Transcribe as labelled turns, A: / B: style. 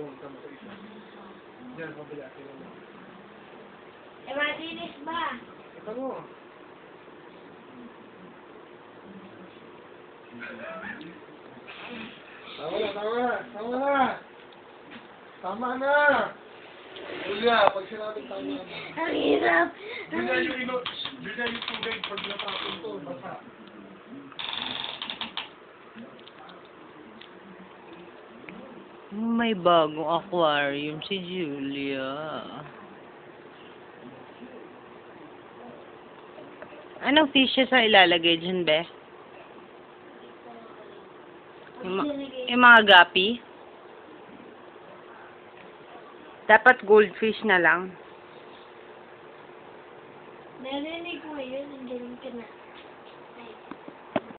A: doon ka sa isa. Diyan, pabila.
B: Eh, matinis ba?
A: Ito mo. Tama na, tama na, tama na. Tama na. Julia, pag sinabing tama na.
B: Ang hirap.
A: Julia, yung tubig pag natapon to, basa.
C: May bagong aquarium si Julia. Anong fish sa ilalagay dyan, be? Yung mga gapi? Dapat goldfish na lang.
B: Narinig mo yun, ang galing ka na.